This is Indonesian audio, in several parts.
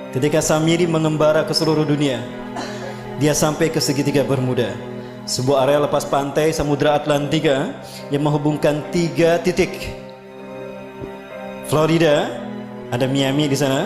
Ketika Samiri mengembara ke seluruh dunia, dia sampai ke segitiga Bermuda, sebuah area lepas pantai Samudra Atlantika yang menghubungkan 3 titik. Florida, ada Miami di sana,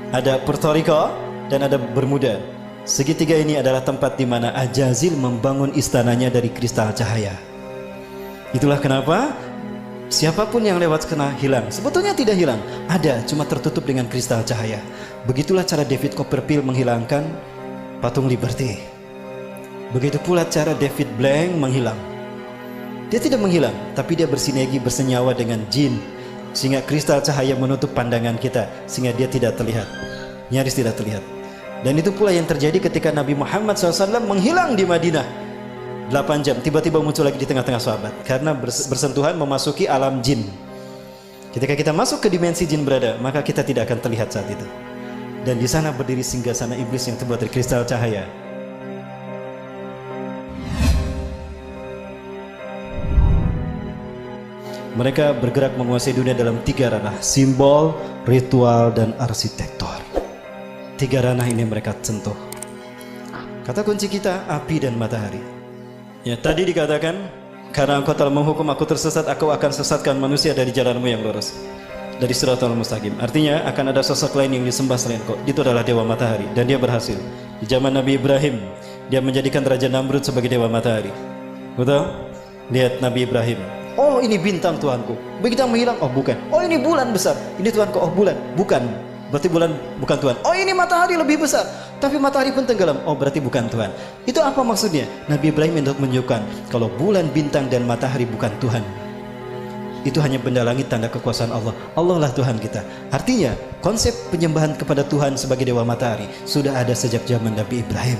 ada Puerto Rico, dan ada Bermuda. Segitiga ini adalah tempat di mana Ajazil membangun istananya dari kristal cahaya. Itulah kenapa siapapun yang lewat kena hilang. Sebetulnya tidak hilang, ada, cuma tertutup dengan kristal cahaya. Begitulah cara David Copperfield menghilangkan patung Liberty. Begitu pula cara David Blank menghilang. Dia tidak menghilang, tapi dia bersinergi, bersenyawa dengan jin, sehingga kristal cahaya menutup pandangan kita, sehingga dia tidak terlihat, nyaris tidak terlihat. Dan itu pula yang terjadi ketika Nabi Muhammad SAW menghilang di Madinah 8 jam, tiba-tiba muncul lagi di tengah-tengah sahabat, karena bersentuhan memasuki alam jin. Ketika kita masuk ke dimensi jin berada, maka kita tidak akan terlihat saat itu. Dan di sana berdiri singgasana iblis yang terbuat dari kristal cahaya. Mereka bergerak menguasai dunia dalam 3 ranah: simbol, ritual, dan arsitektur. 3 ranah ini mereka sentuh. Kata kunci kita, api dan matahari. Ya, tadi dikatakan, karena engkau telah menghukum aku tersesat, aku akan sesatkan manusia dari jalanmu yang lurus, dari siratal mustaqim. Artinya akan ada sosok lain yang disembah selain kau. Itu adalah dewa matahari, dan dia berhasil. Di zaman Nabi Ibrahim, dia menjadikan Raja Namrud sebagai dewa matahari. Betul? Lihat Nabi Ibrahim. Oh, ini bintang Tuhanku. Begitu menghilang, oh bukan. Oh, ini bulan besar. Ini Tuhanku, oh bulan. Bukan. Berarti bulan bukan Tuhan. Oh, ini matahari lebih besar, tapi matahari pun tenggelam. Oh, berarti bukan Tuhan. Itu apa maksudnya? Nabi Ibrahim untuk menunjukkan kalau bulan, bintang, dan matahari bukan Tuhan. Itu hanya benda langit, tanda kekuasaan Allah. Allah lah Tuhan kita. Artinya konsep penyembahan kepada Tuhan sebagai dewa matahari sudah ada sejak zaman Nabi Ibrahim.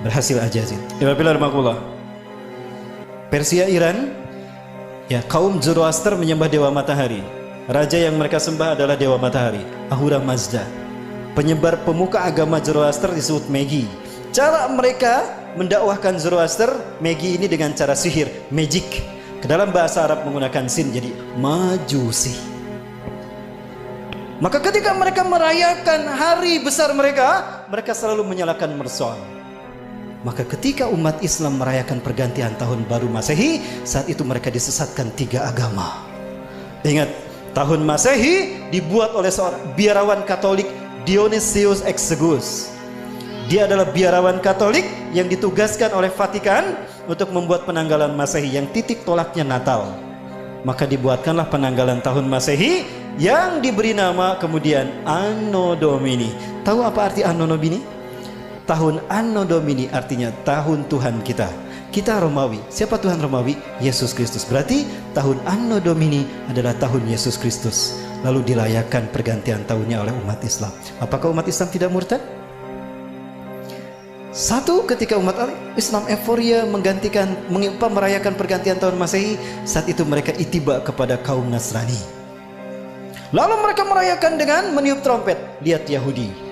Berhasil Ajazil. Persia, Iran, ya, kaum Zoroaster menyembah dewa matahari. Raja yang mereka sembah adalah dewa matahari, Ahura Mazda. Penyebar pemuka agama Zoroaster disebut Magi. Cara mereka mendakwahkan Zoroaster, Magi ini dengan cara sihir, magic. Ke dalam bahasa Arab menggunakan sin, jadi majusi. Maka ketika mereka merayakan hari besar mereka, mereka selalu menyalakan mercon. Maka ketika umat Islam merayakan pergantian tahun baru Masehi, saat itu mereka disesatkan 3 agama. Ingat, tahun Masehi dibuat oleh seorang biarawan Katolik, Dionysius Exiguus. Dia adalah biarawan Katolik yang ditugaskan oleh Vatikan untuk membuat penanggalan Masehi yang titik tolaknya Natal. Maka dibuatkanlah penanggalan tahun Masehi yang diberi nama kemudian Anno Domini. Tahu apa arti Anno Domini? Tahun Anno Domini artinya tahun Tuhan kita. Kita Romawi. Siapa Tuhan Romawi? Yesus Kristus. Berarti tahun Anno Domini adalah tahun Yesus Kristus. Lalu dirayakan pergantian tahunnya oleh umat Islam. Apakah umat Islam tidak murtad? Satu, ketika umat Islam euforia merayakan pergantian tahun Masehi, saat itu mereka itiba kepada kaum Nasrani. Lalu mereka merayakan dengan meniup trompet. Lihat Yahudi.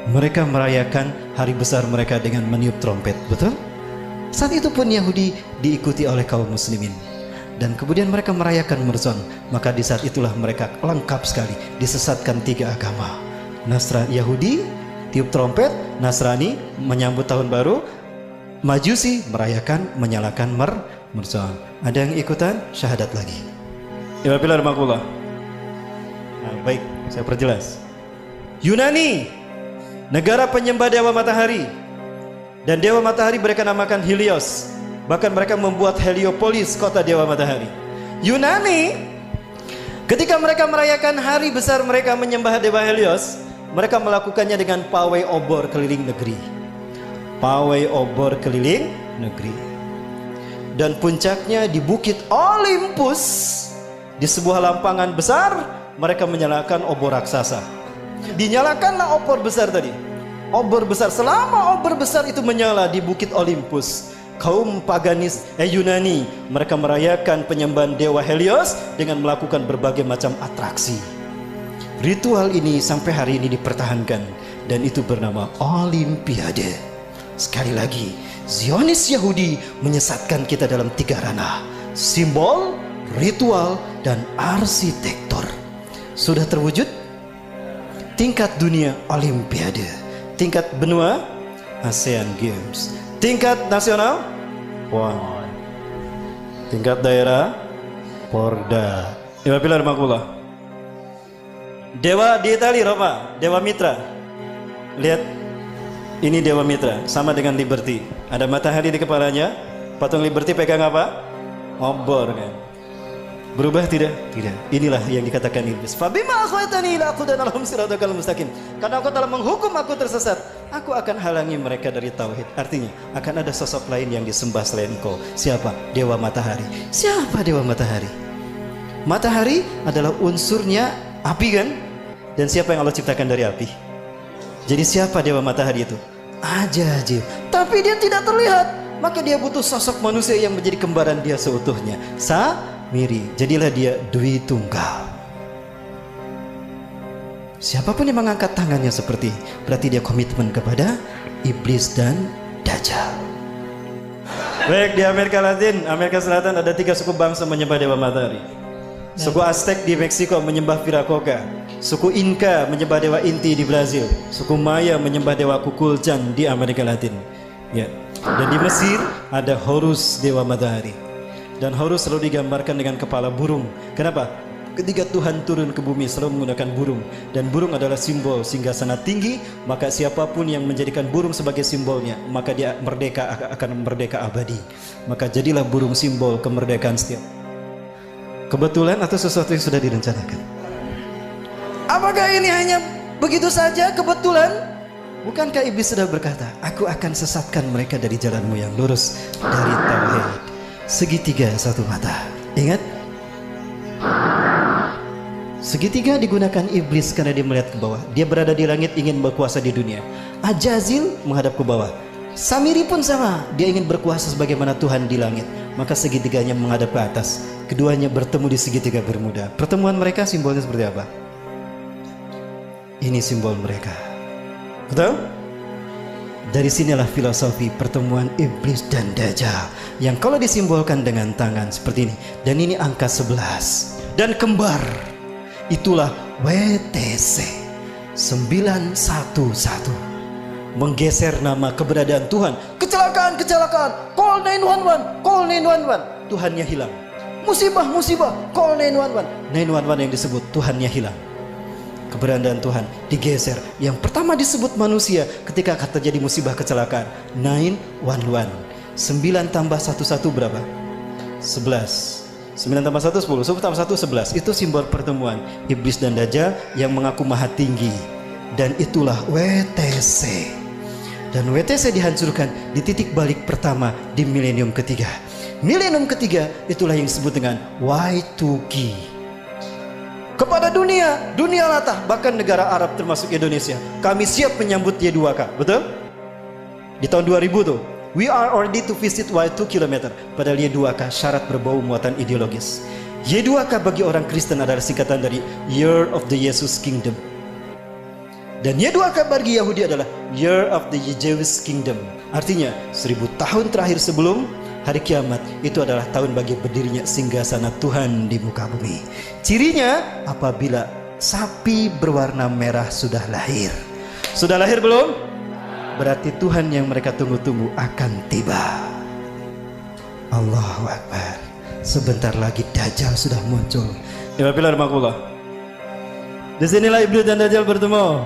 Mereka merayakan hari besar mereka dengan meniup trompet. Betul? Saat itu pun Yahudi diikuti oleh kaum muslimin. Dan kemudian mereka merayakan Mercon. Maka di saat itulah mereka lengkap sekali, disesatkan 3 agama. Yahudi tiup trompet, Nasrani menyambut tahun baru, Majusi merayakan menyalakan Mercon. Ada yang ikutan syahadat lagi. Baik, saya perjelas. Yunani, negara penyembah dewa matahari. Dan dewa matahari mereka namakan Helios. Bahkan mereka membuat Heliopolis, kota dewa matahari. Yunani, ketika mereka merayakan hari besar mereka menyembah dewa Helios, mereka melakukannya dengan pawai obor keliling negeri. Pawai obor keliling negeri. Dan puncaknya di Bukit Olympus, di sebuah lampangan besar, mereka menyalakan obor raksasa. Dinyalakanlah obor besar tadi. Obor besar, selama obor besar itu menyala di Bukit Olympus, kaum paganis Yunani mereka merayakan penyembahan dewa Helios dengan melakukan berbagai macam atraksi. Ritual ini sampai hari ini dipertahankan dan itu bernama Olimpiade. Sekali lagi, Zionis Yahudi menyesatkan kita dalam 3 ranah: simbol, ritual, dan arsitektur. Sudah terwujud? tingkat dunia Olimpiade, tingkat benua ASEAN Games, tingkat nasional PON, tingkat daerah Porda. Pilar Makula. Dewa di Itali, Roma, Dewa Mitra. Lihat, ini Dewa Mitra, sama dengan Liberty. Ada matahari di kepalanya. Patung Liberty pegang apa? Obor kan. Berubah tidak? Tidak. Inilah yang dikatakan iblis. Fabima akhwatani ila aqudan lahum siratal mustaqim. Karena engkau telah menghukum aku tersesat, aku akan halangi mereka dari tauhid. Artinya, akan ada sosok lain yang disembah selain engkau. Siapa? Dewa Matahari. Siapa Dewa Matahari? Matahari adalah unsurnya api kan? Dan siapa yang Allah ciptakan dari api? Jadi siapa Dewa Matahari itu? Ajazil. Tapi dia tidak terlihat. Maka dia butuh sosok manusia yang menjadi kembaran dia seutuhnya. Samiri. Jadilah dia Dwi Tunggal. Siapapun yang mengangkat tangannya seperti, berarti dia komitmen kepada iblis dan Dajjal. Baik, di Amerika Latin, Amerika Selatan ada 3 suku bangsa menyembah Dewa Matahari. Suku Aztec di Meksiko menyembah Viracocha. Suku Inca menyembah Dewa Inti di Brazil. Suku Maya menyembah Dewa Kukulcan di Amerika Latin. Ya. Dan di Mesir ada Horus, Dewa Matahari. Dan Horus selalu digambarkan dengan kepala burung. Kenapa? Ketika Tuhan turun ke bumi selalu menggunakan burung. Dan burung adalah simbol singgasana tinggi. Maka siapapun yang menjadikan burung sebagai simbolnya, maka dia merdeka, akan merdeka abadi. Maka jadilah burung simbol kemerdekaan setiap. Kebetulan atau sesuatu yang sudah direncanakan? Apakah ini hanya begitu saja kebetulan? Bukankah iblis sudah berkata, aku akan sesatkan mereka dari jalanmu yang lurus, dari tauhid. Segitiga satu mata. Ingat? Segitiga digunakan iblis karena dia melihat ke bawah. Dia berada di langit ingin berkuasa di dunia. Ajazil menghadap ke bawah. Samiri pun sama. Dia ingin berkuasa sebagaimana Tuhan di langit. Maka segitiganya menghadap ke atas. Keduanya bertemu di segitiga Bermuda. Pertemuan mereka simbolnya seperti apa? Ini simbol mereka. Betul? Dari sinilah filosofi pertemuan iblis dan Dajjal yang kalau disimbolkan dengan tangan seperti ini. Dan ini angka 11. Dan kembar. Itulah WTC 911. Menggeser nama keberadaan Tuhan. Kecelakaan, kecelakaan. Call 911, call 911. Tuhannya hilang. Musibah, musibah. Call 911. 911 yang disebut Tuhannya hilang. Keberadaan Tuhan digeser. Yang pertama disebut manusia ketika terjadi musibah kecelakaan. 911. 9 tambah 11 berapa? 11. 9 tambah 1 10. 10 tambah 1 11. Itu simbol pertemuan iblis dan Dajjal yang mengaku maha tinggi. Dan itulah WTC. Dan WTC dihancurkan di titik balik pertama di milenium ketiga. Milenium ketiga itulah yang disebut dengan Y2K. Kepada dunia, dunia latah, bahkan negara Arab termasuk Indonesia, kami siap menyambut Y2K, betul? Di tahun 2000 tuh, we are ready to visit Y2 km. Padahal Y2K syarat berbau muatan ideologis. Y2K bagi orang Kristen adalah singkatan dari Year of the Jesus Kingdom. Dan Y2K bagi Yahudi adalah Year of the Jewish Kingdom. Artinya 1000 tahun terakhir sebelum hari kiamat itu adalah tahun bagi berdirinya singgasana Tuhan di muka bumi. Cirinya apabila sapi berwarna merah sudah lahir. Sudah lahir belum? Berarti Tuhan yang mereka tunggu-tunggu akan tiba. Allahu Akbar. Sebentar lagi Dajjal sudah muncul. Pilar Makullah. Disinilah iblis dan Dajjal bertemu.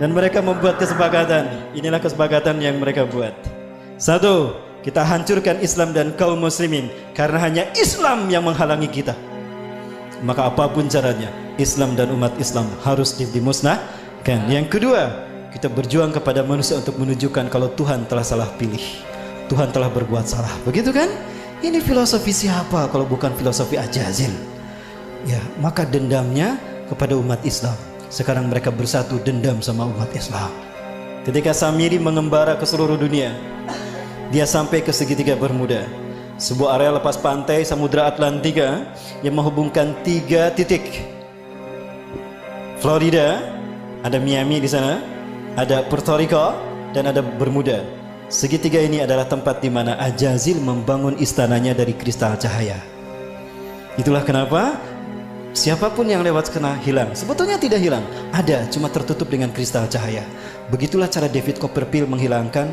Dan mereka membuat kesepakatan. Inilah kesepakatan yang mereka buat. 1. Kita hancurkan Islam dan kaum muslimin. Karena hanya Islam yang menghalangi kita. Maka apapun caranya, Islam dan umat Islam harus dimusnahkan. Yang kedua, kita berjuang kepada manusia untuk menunjukkan kalau Tuhan telah salah pilih. Tuhan telah berbuat salah. Begitu kan? Ini filosofi siapa kalau bukan filosofi Ajazil? Ya, maka dendamnya kepada umat Islam. Sekarang mereka bersatu dendam sama umat Islam. Ketika Samiri mengembara ke seluruh dunia, dia sampai ke segitiga Bermuda, sebuah area lepas pantai Samudra Atlantika yang menghubungkan 3 titik. Florida, ada Miami di sana, ada Puerto Rico, dan ada Bermuda. Segitiga ini adalah tempat di mana Ajazil membangun istananya dari kristal cahaya. Itulah kenapa Siapapun yang lewat kena hilang. Sebetulnya tidak hilang, ada, cuma tertutup dengan kristal cahaya. Begitulah cara David Copperfield menghilangkan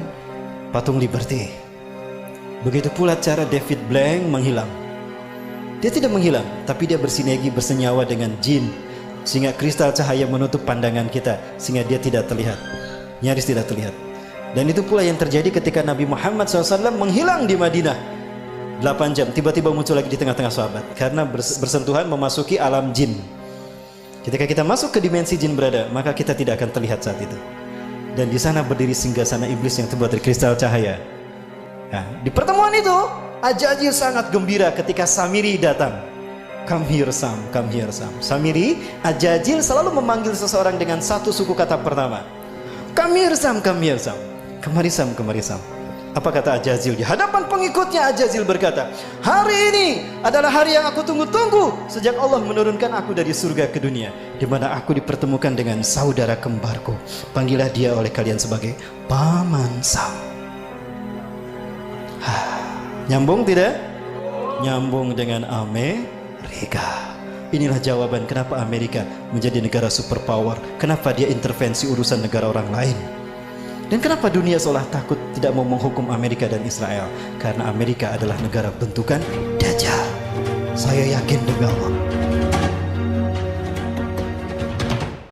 patung Liberty. Begitu pula cara David Blank menghilang. Dia tidak menghilang, tapi dia bersinergi, bersenyawa dengan jin, sehingga kristal cahaya menutup pandangan kita, sehingga dia tidak terlihat, nyaris tidak terlihat. Dan itu pula yang terjadi ketika Nabi Muhammad SAW menghilang di Madinah 8 jam, tiba-tiba muncul lagi di tengah-tengah sahabat, karena bersentuhan memasuki alam jin. Ketika kita masuk ke dimensi jin berada, maka kita tidak akan terlihat saat itu. Dan di sana berdiri singgasana iblis yang terbuat dari kristal cahaya. Nah, di pertemuan itu Ajajil sangat gembira ketika Samiri datang. Come here Sam, come here Sam. Samiri, Ajajil selalu memanggil seseorang dengan satu suku kata pertama. Come here Sam, come here Sam. Kemari Sam, kemari Sam. Apa kata Ajazil? Di hadapan pengikutnya Ajazil berkata, hari ini adalah hari yang aku tunggu-tunggu sejak Allah menurunkan aku dari surga ke dunia, di mana aku dipertemukan dengan saudara kembarku. Panggillah dia oleh kalian sebagai Paman Sam. Nyambung tidak? Nyambung dengan Amerika. Inilah jawaban kenapa Amerika menjadi negara superpower. Kenapa dia intervensi urusan negara orang lain. Dan kenapa dunia seolah takut tidak mau menghukum Amerika dan Israel? Karena Amerika adalah negara bentukan Dajjal. Saya yakin demi Allah.